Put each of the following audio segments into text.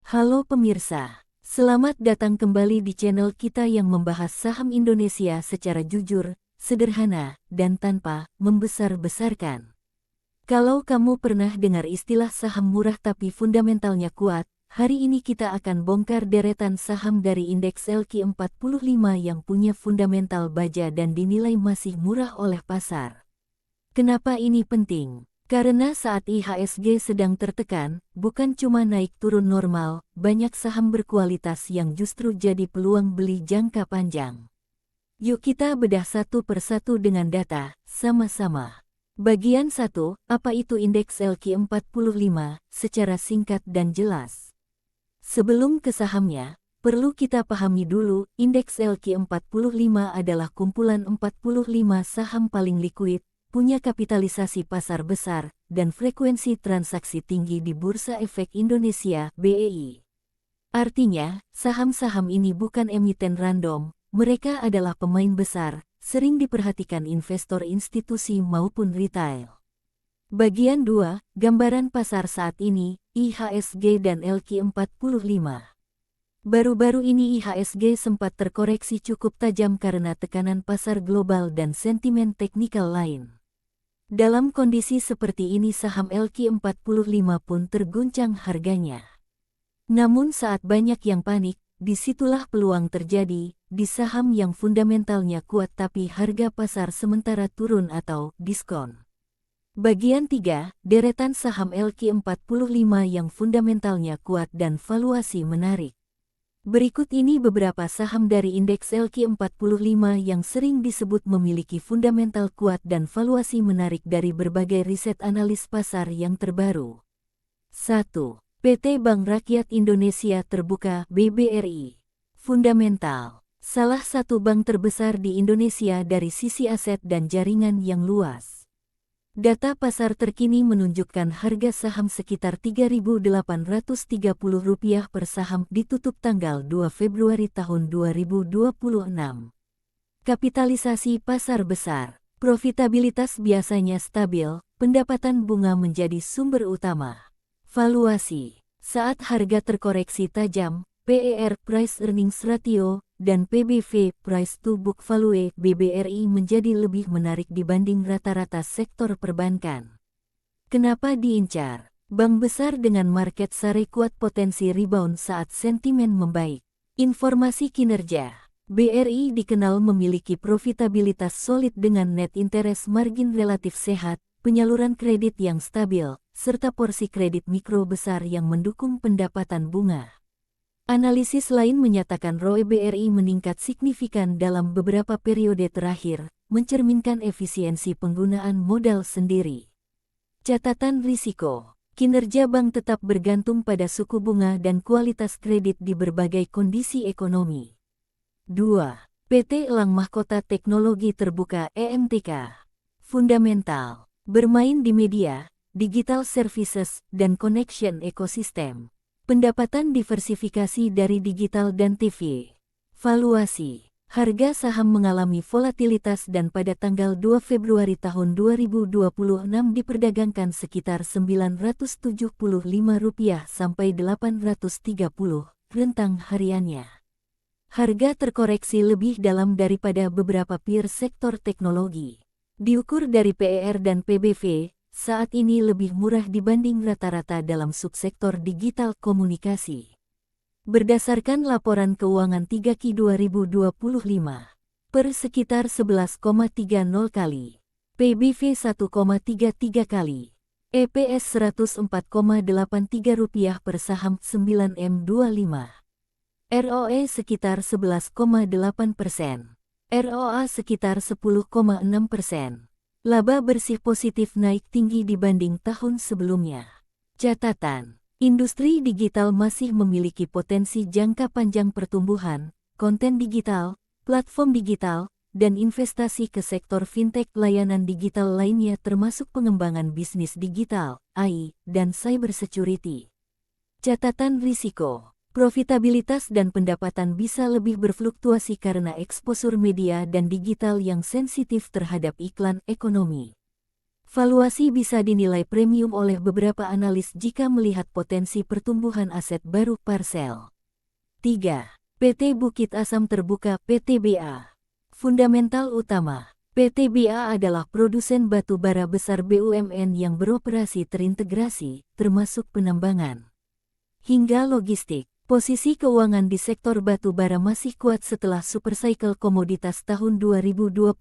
Halo pemirsa, selamat datang kembali di channel kita yang membahas saham Indonesia secara jujur, sederhana, dan tanpa membesar-besarkan. Kalau kamu pernah dengar istilah saham murah tapi fundamentalnya kuat, hari ini kita akan bongkar deretan saham dari indeks LQ45 yang punya fundamental baja dan dinilai masih murah oleh pasar. Kenapa ini penting? Karena saat IHSG sedang tertekan, bukan cuma naik turun normal, banyak saham berkualitas yang justru jadi peluang beli jangka panjang. Yuk kita bedah satu persatu dengan data, sama-sama. Bagian 1, apa itu indeks LQ45, secara singkat dan jelas. Sebelum ke sahamnya, perlu kita pahami dulu, indeks LQ45 adalah kumpulan 45 saham paling likuid, punya kapitalisasi pasar besar, dan frekuensi transaksi tinggi di Bursa Efek Indonesia (BEI). Artinya, saham-saham ini bukan emiten random, mereka adalah pemain besar, sering diperhatikan investor institusi maupun retail. Bagian 2, gambaran pasar saat ini, IHSG dan LQ45. Baru-baru ini IHSG sempat terkoreksi cukup tajam karena tekanan pasar global dan sentimen teknikal lain. Dalam kondisi seperti ini saham LQ45 pun terguncang harganya. Namun saat banyak yang panik, disitulah peluang terjadi, di saham yang fundamentalnya kuat tapi harga pasar sementara turun atau diskon. Bagian 3, deretan saham LQ45 yang fundamentalnya kuat dan valuasi menarik. Berikut ini beberapa saham dari indeks LQ45 yang sering disebut memiliki fundamental kuat dan valuasi menarik dari berbagai riset analis pasar yang terbaru. 1. PT Bank Rakyat Indonesia Terbuka (BBRI). Fundamental. Salah satu bank terbesar di Indonesia dari sisi aset dan jaringan yang luas. Data pasar terkini menunjukkan harga saham sekitar Rp3.830 per saham ditutup tanggal 2 Februari tahun 2026. Kapitalisasi pasar besar, profitabilitas biasanya stabil, pendapatan bunga menjadi sumber utama. Valuasi, saat harga terkoreksi tajam, PER (Price Earnings Ratio) dan PBV (Price to Book Value) BBRI menjadi lebih menarik dibanding rata-rata sektor perbankan. Kenapa diincar? Bank besar dengan market share kuat potensi rebound saat sentimen membaik. Informasi kinerja. BRI dikenal memiliki profitabilitas solid dengan net interest margin relatif sehat, penyaluran kredit yang stabil, serta porsi kredit mikro besar yang mendukung pendapatan bunga. Analisis lain menyatakan ROE BRI meningkat signifikan dalam beberapa periode terakhir, mencerminkan efisiensi penggunaan modal sendiri. Catatan risiko. Kinerja bank tetap bergantung pada suku bunga dan kualitas kredit di berbagai kondisi ekonomi. 2. PT Elang Mahkota Teknologi Terbuka (EMTK). Fundamental. Bermain di media, digital services, dan connection ekosistem. Pendapatan diversifikasi dari digital dan TV. Valuasi. Harga saham mengalami volatilitas dan pada tanggal 2 Februari tahun 2026 diperdagangkan sekitar Rp975 sampai Rp830, rentang hariannya. Harga terkoreksi lebih dalam daripada beberapa peer sektor teknologi. Diukur dari PER dan PBV, saat ini lebih murah dibanding rata-rata dalam subsektor digital komunikasi. Berdasarkan laporan keuangan 3Q 2025, per sekitar 11,30 kali, PBV 1,33 kali, EPS Rp104,83 per saham 9M25. ROE sekitar 11,8%, ROA sekitar 10,6%. Laba bersih positif naik tinggi dibanding tahun sebelumnya. Catatan, industri digital masih memiliki potensi jangka panjang pertumbuhan, konten digital, platform digital, dan investasi ke sektor fintech layanan digital lainnya termasuk pengembangan bisnis digital, AI, dan cybersecurity. Catatan risiko. Profitabilitas dan pendapatan bisa lebih berfluktuasi karena eksposur media dan digital yang sensitif terhadap iklan ekonomi. Valuasi bisa dinilai premium oleh beberapa analis jika melihat potensi pertumbuhan aset baru Parsel. 3. PT Bukit Asam Terbuka (PTBA). Fundamental utama. PTBA adalah produsen batu bara besar BUMN yang beroperasi terintegrasi, termasuk penambangan hingga logistik. Posisi keuangan di sektor batu bara masih kuat setelah supercycle komoditas tahun 2022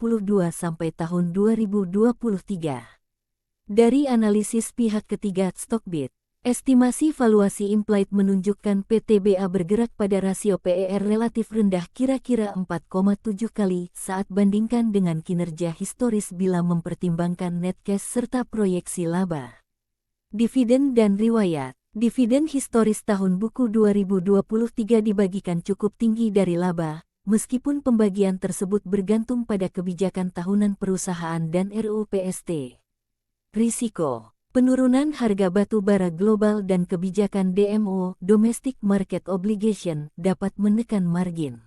sampai tahun 2023. Dari analisis pihak ketiga Stockbit, estimasi valuasi implied menunjukkan PTBA bergerak pada rasio PER relatif rendah kira-kira 4,7 kali saat bandingkan dengan kinerja historis bila mempertimbangkan net cash serta proyeksi laba. Dividen dan riwayat. Dividen historis tahun buku 2023 dibagikan cukup tinggi dari laba, meskipun pembagian tersebut bergantung pada kebijakan tahunan perusahaan dan RUPST. Risiko. Penurunan harga batu bara global dan kebijakan DMO (Domestic Market Obligation) dapat menekan margin.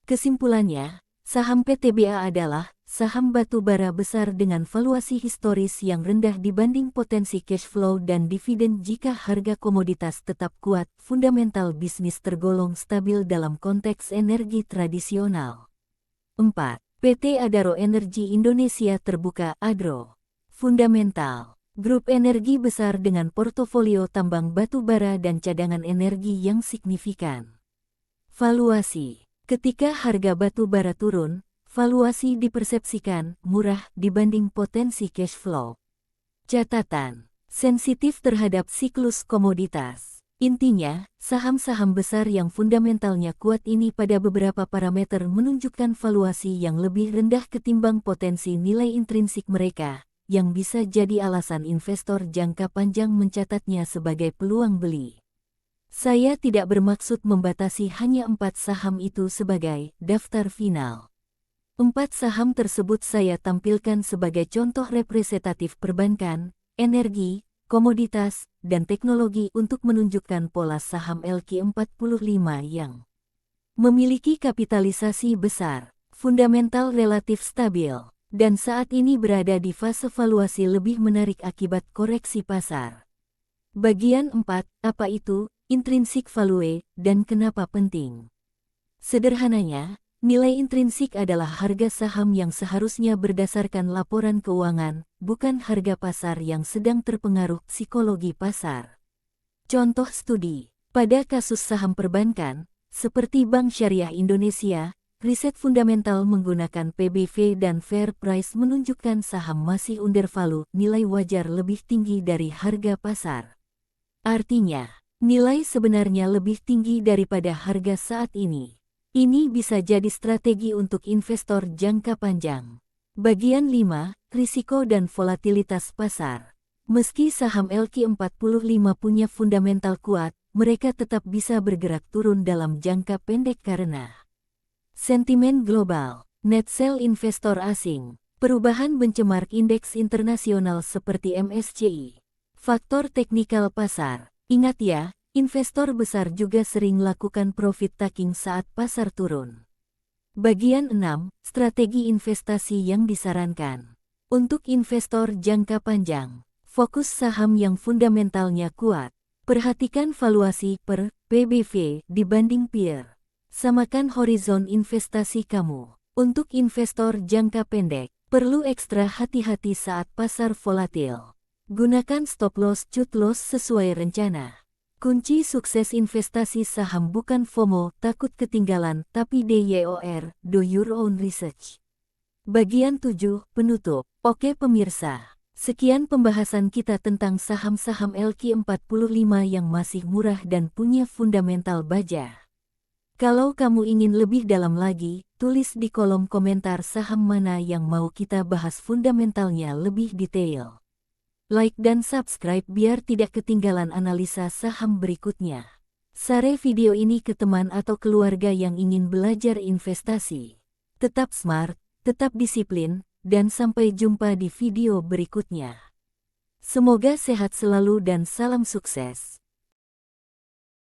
Kesimpulannya, saham PTBA adalah saham batu bara besar dengan valuasi historis yang rendah dibanding potensi cash flow dan dividen jika harga komoditas tetap kuat. Fundamental bisnis tergolong stabil dalam konteks energi tradisional. 4. PT Adaro Energi Indonesia Terbuka (ADRO). Fundamental. Grup energi besar dengan portofolio tambang batu bara dan cadangan energi yang signifikan. Valuasi. Ketika harga batu bara turun, valuasi dipersepsikan murah dibanding potensi cash flow. Catatan. Sensitif terhadap siklus komoditas. Intinya, saham-saham besar yang fundamentalnya kuat ini pada beberapa parameter menunjukkan valuasi yang lebih rendah ketimbang potensi nilai intrinsik mereka, yang bisa jadi alasan investor jangka panjang mencatatnya sebagai peluang beli. Saya tidak bermaksud membatasi hanya 4 saham itu sebagai daftar final. 4 saham tersebut saya tampilkan sebagai contoh representatif perbankan, energi, komoditas, dan teknologi untuk menunjukkan pola saham LQ45 yang memiliki kapitalisasi besar, fundamental relatif stabil, dan saat ini berada di fase valuasi lebih menarik akibat koreksi pasar. Bagian 4, apa itu intrinsic value dan kenapa penting? Sederhananya, nilai intrinsik adalah harga saham yang seharusnya berdasarkan laporan keuangan, bukan harga pasar yang sedang terpengaruh psikologi pasar. Contoh studi, pada kasus saham perbankan, seperti Bank Syariah Indonesia, riset fundamental menggunakan PBV dan fair price menunjukkan saham masih undervalue, nilai wajar lebih tinggi dari harga pasar. Artinya, nilai sebenarnya lebih tinggi daripada harga saat ini. Ini bisa jadi strategi untuk investor jangka panjang. Bagian 5, risiko dan volatilitas pasar. Meski saham LQ45 punya fundamental kuat, mereka tetap bisa bergerak turun dalam jangka pendek karena sentimen global, net sell investor asing, perubahan benchmark indeks internasional seperti MSCI, faktor teknikal pasar. Ingat ya, investor besar juga sering lakukan profit taking saat pasar turun. Bagian 6, strategi investasi yang disarankan. Untuk investor jangka panjang, fokus saham yang fundamentalnya kuat. Perhatikan valuasi per PBV dibanding peer. Samakan horizon investasi kamu. Untuk investor jangka pendek, perlu ekstra hati-hati saat pasar volatil. Gunakan stop loss cut loss sesuai rencana. Kunci sukses investasi saham bukan FOMO, takut ketinggalan, tapi DYOR, do your own research. Bagian 7, penutup. Oke pemirsa, sekian pembahasan kita tentang saham-saham LQ45 yang masih murah dan punya fundamental baja. Kalau kamu ingin lebih dalam lagi, tulis di kolom komentar saham mana yang mau kita bahas fundamentalnya lebih detail. Like dan subscribe biar tidak ketinggalan analisa saham berikutnya. Share video ini ke teman atau keluarga yang ingin belajar investasi. Tetap smart, tetap disiplin, dan sampai jumpa di video berikutnya. Semoga sehat selalu dan salam sukses.